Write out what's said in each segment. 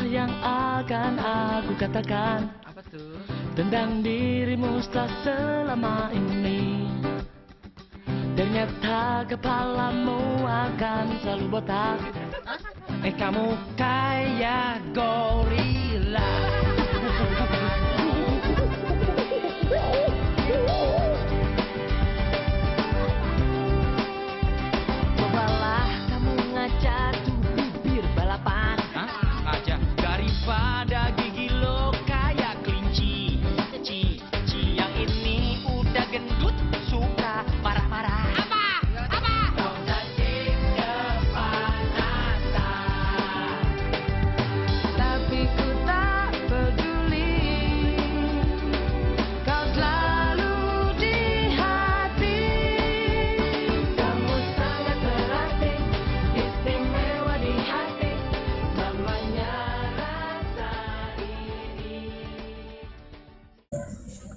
Itulah yang akan aku katakan. Apa tuh? Tentang dirimu setelah selama ini. Ternyata kepalamu akan selalu botak. Kamu kayak gorila. Cobalah kamu ngajak tuh bibir balapan. Ngajak daripada gigi lo kayak kelinci. Yang ini udah gendut, suka marah-marah. Apa? Kau jadi kepanasan, tapi ku tak peduli. Kau selalu di hati. Kamu sangat berarti, istimewa di hati. Namanya rasa ini.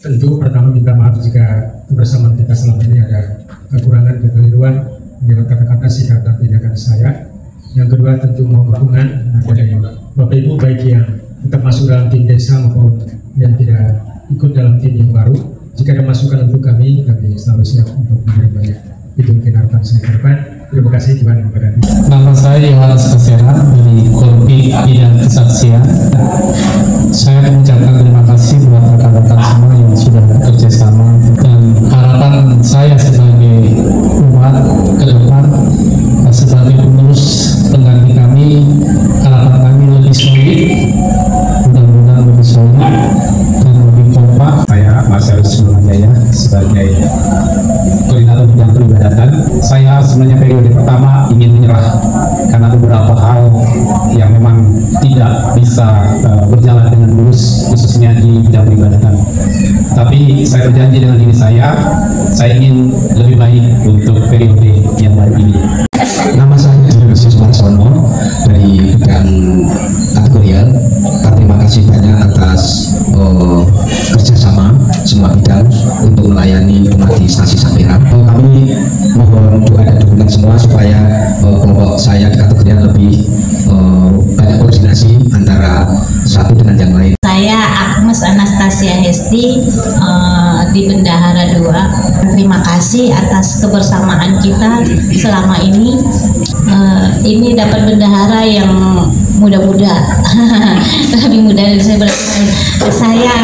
Tentu pertama minta maaf jika kebersamaan kita selama ini ada kekurangan, kekeliruan lewat kata-kata, sikap dan tindakan saya. Yang kedua tentu mohon dukungan dari Bapak Ibu, baik yang tetap masuk dalam tim desa maupun yang tidak ikut dalam tim yang baru. Jika ada masukan untuk kami selalu siap untuk menerimanya. Itu mungkin harapan saya ke depan. Terima kasih, Tuhan memberkati. Nama saya Yohanes Kesera dari Kolpi Bidang Kesaksian. Saya mengucapkan terima kasih buat rekan-rekan semua yang sudah bekerja sama, dan harapan saya sebagai umat ke depan, sebagai penerus pengganti kami, harapan kami lebih solid, mudah-mudahan lebih solid dan lebih kompak. Saya Marcel Sumanjaya sebagai koordinator bidang peribadatan. Saya sebenarnya periode pertama ingin menyerah karena beberapa hal yang memang tidak bisa berjalan dengan mulus, khususnya di bidang peribadatan. Tapi saya berjanji dengan diri saya ingin lebih baik untuk periode yang baru ini. Nama saya Yesus Marsono dari bidang kategorial. Terima kasih banyak atas kerjasama semua bidang untuk melayani umat di stasi Sampera. Kami mohon doa dan dukungan semua supaya kelompok saya di kategorial lebih banyak koordinasi antara satu dengan yang lain. Saya Agnes Anastasia Hesti di Bendahara 2. Terima kasih atas kebersamaan kita selama ini. Ini dapat bendahara yang muda-muda, lebih muda dari saya. Saya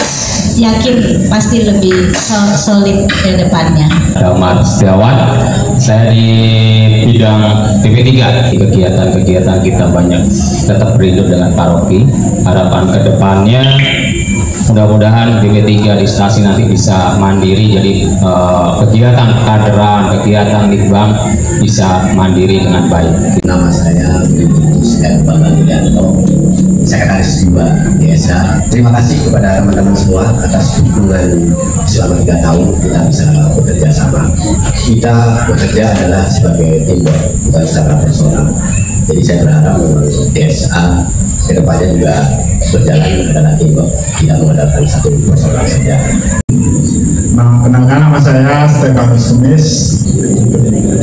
yakin pasti lebih solid ke depannya. Damar Setiawan, saya di bidang PP3. Kegiatan-kegiatan kita banyak tetap berhidup dengan paroki. Harapan ke depannya mudah-mudahan BP3 di stasi nanti bisa mandiri, jadi kegiatan kaderan, kegiatan litbang bisa mandiri dengan baik. Nama saya Brigadius Bambang Yulianto, Sekretaris 2 Desa. Terima kasih kepada teman-teman semua atas dukungan selama 3 tahun kita bisa bekerja sama. Kita bekerja adalah sebagai teamwork, bukan secara personal. Jadi saya berharap DSA kedepannya juga berjalan adalah teamwork, tidak mengandalkan satu personal saja. Kenalkan, nama saya Stefanus Kemis,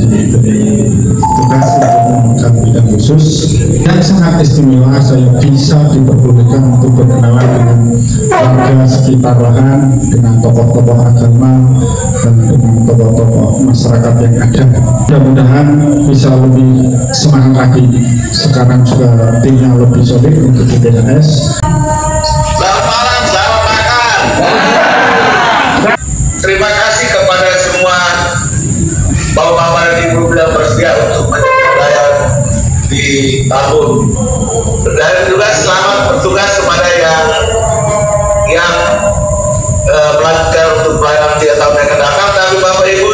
diberi tugas untuk bidang khusus. Yang sangat istimewa, saya bisa diperbolehkan untuk berkenalan dengan warga sekitar lahan, dengan tokoh-tokoh agama, dan dengan tokoh-tokoh masyarakat yang ada. Mudah-mudahan bisa lebih semangat lagi. Sekarang juga timnya lebih solid untuk di BNS. Selamat malam, selamat makan. Terima kasih kepada semua bapak-bapak dan ibu yang bersedia untuk menjadi di tahun, dan juga selamat bertugas kepada yang melanjutkan untuk pelayanan 3 tahun yang akan datang. Tapi bapak ibu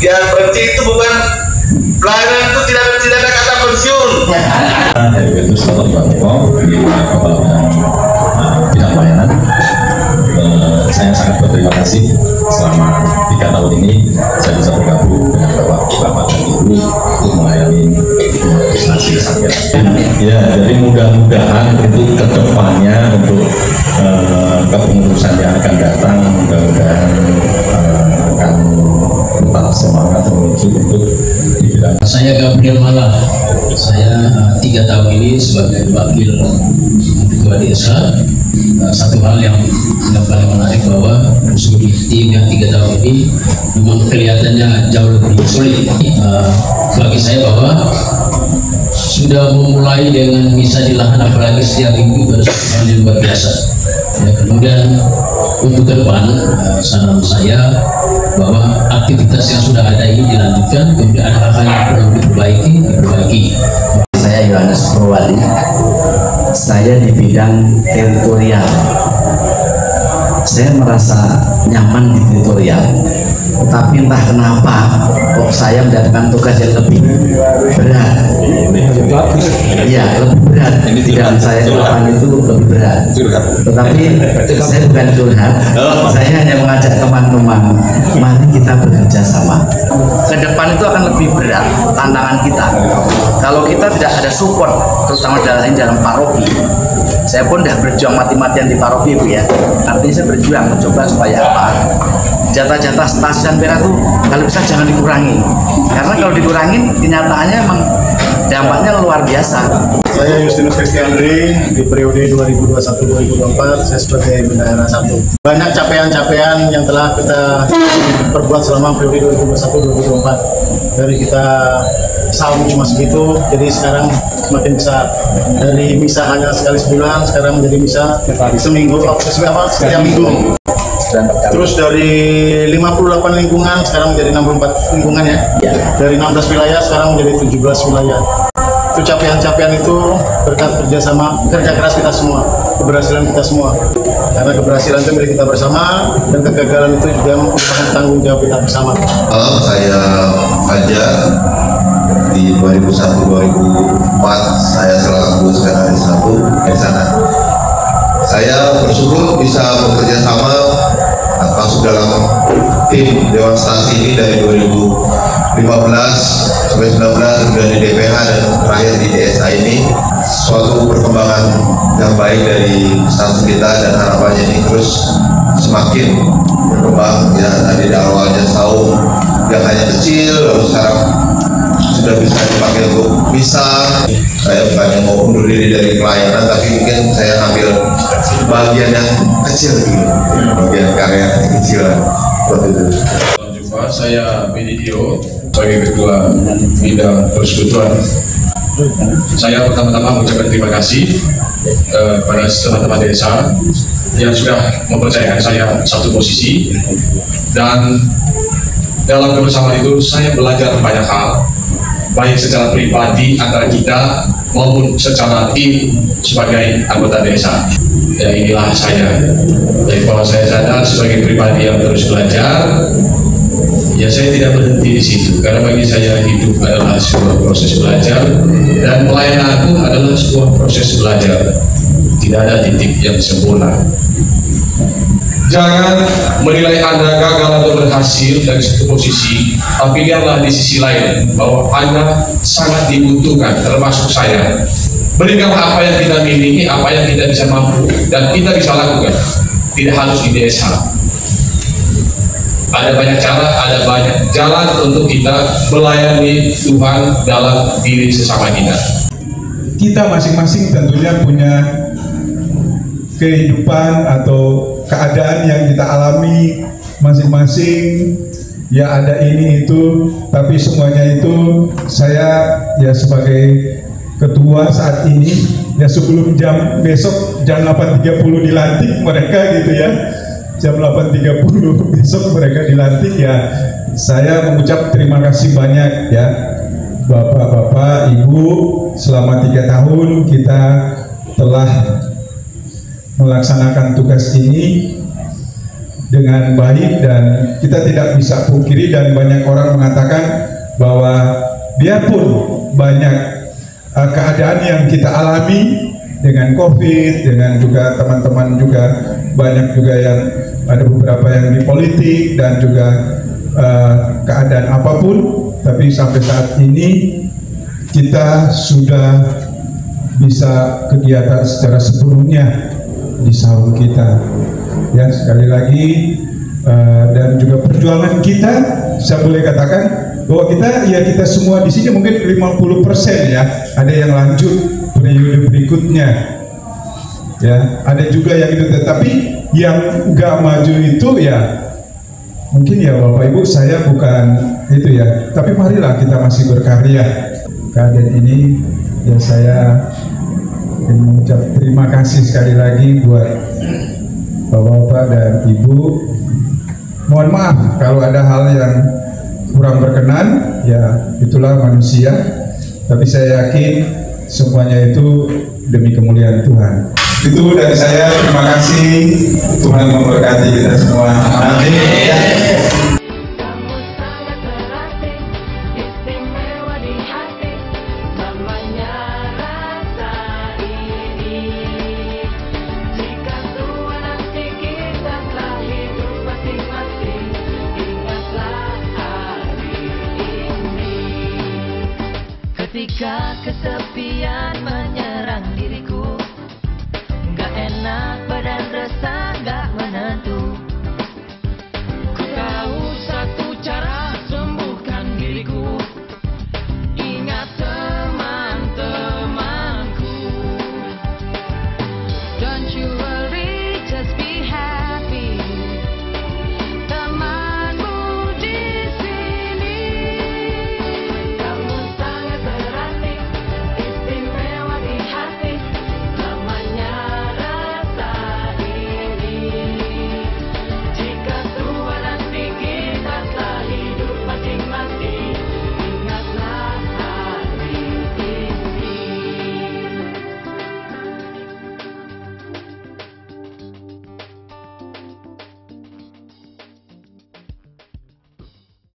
yang berhenti itu bukan pelayanan, itu tidak ada kata pensiun. Itu selamat Bapak di kepala bidang pelayanan. Saya sangat berterima kasih selama 3 tahun ini saya bisa bergabung dengan bapak dan ibu untuk melayani stasi Sampera. Ya, jadi mudah-mudahan itu kedepannya untuk kepengurusan yang akan datang, mudah-mudahan akan tetap semangat menuju untuk di bidang. Saya Gabriel Malah. Saya 3 tahun ini sebagai wakil ketua desa. Satu hal yang paling menarik bahwa Muslim tim yang 3 tahun ini memang kelihatannya jauh lebih solid. Bagi saya bahwa sudah memulai dengan misa di lahan, apalagi setiap minggu adalah sesuatu yang luar biasa. Ya, kemudian untuk ke depan saran saya bahwa aktivitas yang sudah ada ini dilanjutkan, kemudian ada hal-hal yang perlu diperbaiki. Saya Yohanes Purwadi, saya di bidang teritorial. Saya merasa nyaman di teritorial, tapi entah kenapa kok saya mendapatkan tugas yang lebih berat. Iya, lebih berat. Dan saya ke depan itu lebih berat. Tetapi saya bukan curhat, saya hanya mengajak teman-teman, mari kita bekerja sama. Ke depan itu akan lebih berat tantangan kita. Kalau kita tidak ada support, terutama dalam paroki. Saya pun sudah berjuang mati-matian di paroki, Bu, ya. Artinya saya berjuang mencoba supaya apa? Jatah-jatah stasiun perak itu kalau bisa jangan dikurangi. Karena kalau dikurangin kenyataannya memang dampaknya luar biasa. Saya Justinus Kristiandri, di periode 2021-2024 saya sebagai bendahara 1. Banyak capaian-capaian yang telah kita perbuat selama periode 2021-2024. Dari kita saum cuma segitu, jadi sekarang semakin besar. Dari misa hanya sekali sebulan, sekarang menjadi misa seminggu, setiap minggu. Terus dari 58 lingkungan sekarang menjadi 64 lingkungan, ya. Dari 16 wilayah sekarang menjadi 17 wilayah. Itu capaian-capaian itu berkat kerjasama, kerja keras kita semua, keberhasilan kita semua. Karena keberhasilan itu milik kita bersama, dan kegagalan itu juga merupakan tanggung jawab kita bersama. Saya Fajar, di 2001-2004 saya selaku sekretaris 1 di sana. Saya bersyukur bisa bekerja sama masuk dalam tim Dewan Stasi ini dari 2015 sampai 19, kemudian di DPH dan terakhir di DSA ini. Suatu perkembangan yang baik dari stasi kita, dan harapannya ini terus semakin berkembang. Ya, tadi di awalnya saum yang hanya kecil, lalu sekarang sudah bisa dipakai untuk misa. Saya bukannya mau undur diri dari pelayanan, tapi mungkin saya ambil bagian yang kecil dulu, bagian karya yang kecil seperti itu. Jumpa, saya Benidio sebagai ketua bidang persekutuan. Saya pertama-tama mengucapkan terima kasih kepada teman-teman desa yang sudah mempercayakan saya satu posisi, dan dalam kebersamaan itu saya belajar banyak hal, baik secara pribadi antara kita maupun secara tim sebagai anggota desa. Ya, inilah saya. Jadi bahwa saya sadar sebagai pribadi yang terus belajar, ya saya tidak berhenti di situ, karena bagi saya hidup adalah sebuah proses belajar, dan pelayanan pun adalah sebuah proses belajar. Tidak ada titik yang sempurna. Jangan menilai Anda gagal atau berhasil dari satu posisi, tapi lihatlah di sisi lain bahwa Anda sangat dibutuhkan, termasuk saya. Berikanlah apa yang kita miliki, apa yang kita bisa mampu, dan kita bisa lakukan. Tidak harus di DSH. Ada banyak cara, ada banyak jalan untuk kita melayani Tuhan dalam diri sesama kita. Kita masing-masing tentunya punya kehidupan atau keadaan yang kita alami masing-masing, ya ada ini itu, tapi semuanya itu saya ya sebagai ketua saat ini, ya sebelum besok jam 8.30 dilantik mereka gitu ya, jam 8.30 besok mereka dilantik, ya saya mengucap terima kasih banyak ya Bapak-bapak, Ibu, selama 3 tahun kita telah melaksanakan tugas ini dengan baik, dan kita tidak bisa pungkiri, dan banyak orang mengatakan bahwa biarpun banyak keadaan yang kita alami dengan COVID, dengan juga teman-teman juga banyak juga yang ada beberapa yang di politik dan juga keadaan apapun, tapi sampai saat ini kita sudah bisa kegiatan secara sepenuhnya di saum kita, ya sekali lagi, dan juga perjuangan kita, saya boleh katakan bahwa kita semua di sini mungkin 50% ya, ada yang lanjut periode berikutnya, Ya, ada juga yang itu, tetapi yang nggak maju itu ya mungkin ya Bapak Ibu, saya bukan itu ya, tapi marilah kita masih berkarya. Keadaan ini ya saya mengucap terima kasih sekali lagi buat Bapak-bapak dan Ibu. Mohon maaf kalau ada hal yang kurang berkenan, ya itulah manusia, tapi saya yakin semuanya itu demi kemuliaan Tuhan. Itu dari saya, terima kasih. Tuhan memberkati kita semua. Amin. Ketika kesepian menyerang diriku, gak enak